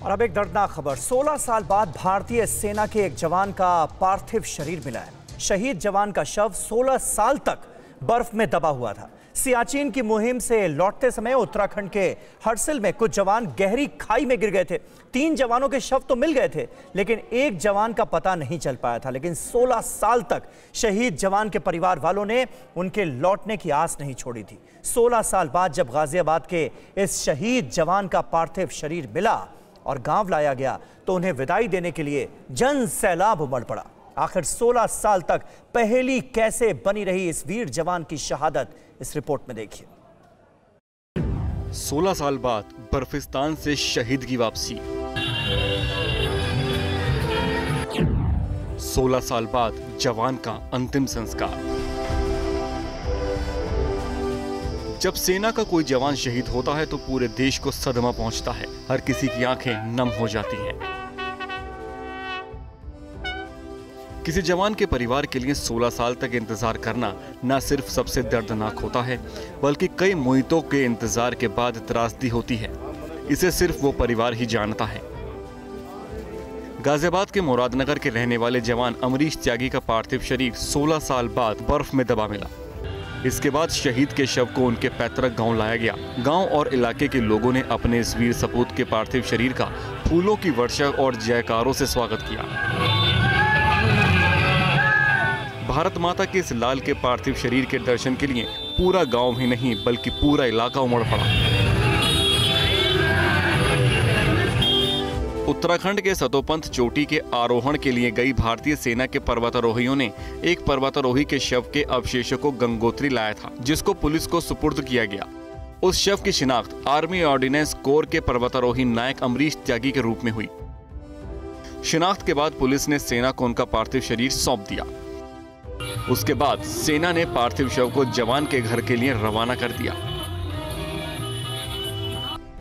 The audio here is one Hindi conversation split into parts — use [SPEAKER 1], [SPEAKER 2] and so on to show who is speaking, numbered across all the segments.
[SPEAKER 1] और अब एक दर्दनाक खबर। 16 साल बाद भारतीय सेना के एक जवान का पार्थिव शरीर मिला है। शहीद जवान का शव 16 साल तक बर्फ में दबा हुआ था। सियाचिन की मुहिम से लौटते समय उत्तराखंड के हरसिल में कुछ जवान गहरी खाई में गिर गए थे। 3 जवानों के शव तो मिल गए थे, लेकिन एक जवान का पता नहीं चल पाया था। लेकिन 16 साल तक शहीद जवान के परिवार वालों ने उनके लौटने की आस नहीं छोड़ी थी। 16 साल बाद जब गाजियाबाद के इस शहीद जवान का पार्थिव शरीर मिला और गांव लाया गया, तो उन्हें विदाई देने के लिए जन सैलाब उमड़ पड़ा। आखिर 16 साल तक पहेली कैसे बनी रही इस वीर जवान की शहादत, इस रिपोर्ट में देखिए।
[SPEAKER 2] 16 साल बाद बर्फिस्तान से शहीद की वापसी। 16 साल बाद जवान का अंतिम संस्कार। जब सेना का कोई जवान शहीद होता है तो पूरे देश को सदमा पहुंचता है। हर किसी की आंखें नम हो जाती हैं। किसी जवान के परिवार के लिए 16 साल तक इंतजार करना न सिर्फ सबसे दर्दनाक होता है, बल्कि कई मुद्दों के इंतजार के बाद त्रासदी होती है। इसे सिर्फ वो परिवार ही जानता है। गाजियाबाद के मुरादनगर के रहने वाले जवान अमरीश त्यागी का पार्थिव शरीर 16 साल बाद बर्फ में दबा मिला। इसके बाद शहीद के शव को उनके पैतृक गांव लाया गया। गांव और इलाके के लोगों ने अपने इस वीर सपूत के पार्थिव शरीर का फूलों की वर्षा और जयकारों से स्वागत किया। भारत माता के इस लाल के पार्थिव शरीर के दर्शन के लिए पूरा गांव ही नहीं बल्कि पूरा इलाका उमड़ पड़ा। उत्तराखंड के सतोपंथ चोटी के आरोहण के लिए गई भारतीय सेना के पर्वतारोहियों ने एक पर्वतारोही के शव के अवशेषों को गंगोत्री लाया था, जिसको पुलिस को सुपुर्द किया गया। उस शव की शिनाख्त आर्मी ऑर्डिनेंस कोर के पर्वतारोही नायक अमरीश त्यागी के रूप में हुई। शिनाख्त के बाद पुलिस ने सेना को उनका पार्थिव शरीर सौंप दिया। उसके बाद सेना ने पार्थिव शव को जवान के घर के लिए रवाना कर दिया।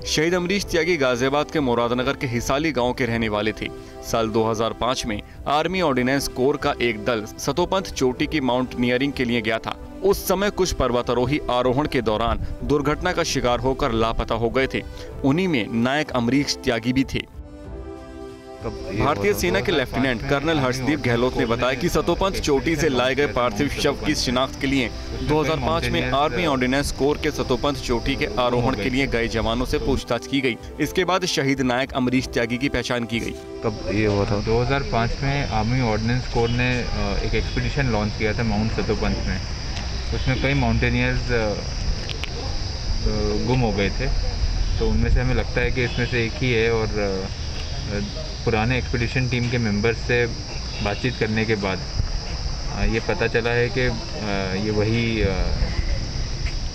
[SPEAKER 2] शहीद अमरीश त्यागी गाजियाबाद के मुरादनगर के हिसाली गांव के रहने वाले थे। साल 2005 में आर्मी ऑर्डिनेंस कोर का एक दल सतोपंथ चोटी की माउंटेनियरिंग के लिए गया था। उस समय कुछ पर्वतारोही आरोहण के दौरान दुर्घटना का शिकार होकर लापता हो गए थे। उन्हीं में नायक अमरीश त्यागी भी थे। भारतीय सेना के लेफ्टिनेंट कर्नल हर्षदीप गहलोत ने बताया कि सतोपंथ चोटी से लाए गए पार्थिव शव की शिनाख्त के लिए 2005 में आर्मी ऑर्डिनेंस कोर के सतोपंथ चोटी के आरोहण के लिए गए जवानों से पूछताछ की गई। इसके बाद शहीद नायक अमरीश त्यागी की पहचान की गई।
[SPEAKER 3] कब ये हुआ था? 2005 में आर्मी ऑर्डिनेंस कोर ने एक एक्सपीडिशन लॉन्च किया था माउंट सतोपंथ में। उसमें कई माउंटेनियर्स गुम हो गए थे, तो उनमें से हमें लगता है कि इसमें से एक ही है। और पुराने एक्सपीडिशन टीम के मेंबर्स से बातचीत करने के बाद ये पता चला है कि ये वही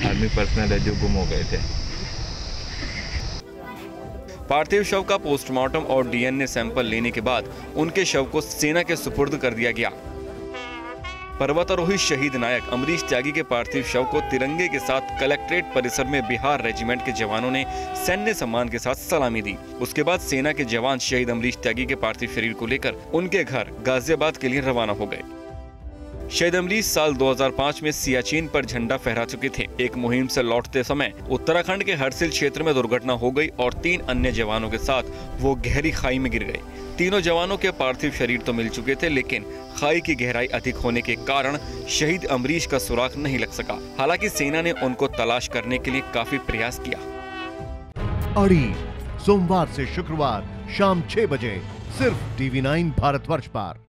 [SPEAKER 3] आर्मी पर्सनल है जो गुम हो गए थे।
[SPEAKER 2] पार्थिव शव का पोस्टमार्टम और डीएनए सैंपल लेने के बाद उनके शव को सेना के सुपुर्द कर दिया गया। पर्वतारोही शहीद नायक अमरीश त्यागी के पार्थिव शव को तिरंगे के साथ कलेक्ट्रेट परिसर में बिहार रेजिमेंट के जवानों ने सैन्य सम्मान के साथ सलामी दी। उसके बाद सेना के जवान शहीद अमरीश त्यागी के पार्थिव शरीर को लेकर उनके घर गाजियाबाद के लिए रवाना हो गए। शहीद अमरीश साल 2005 में सियाचिन पर झंडा फहरा चुके थे। एक मुहिम से लौटते समय उत्तराखंड के हरसिल क्षेत्र में दुर्घटना हो गई और 3 अन्य जवानों के साथ वो गहरी खाई में गिर गए। तीनों जवानों के पार्थिव शरीर तो मिल चुके थे, लेकिन खाई की गहराई अधिक होने के कारण शहीद अमरीश का सुराग नहीं लग सका। हालांकि सेना ने उनको तलाश करने के लिए काफी प्रयास किया।
[SPEAKER 4] अड़ी सोमवार से शुक्रवार शाम 6 बजे सिर्फ TV9 भारतवर्ष पर।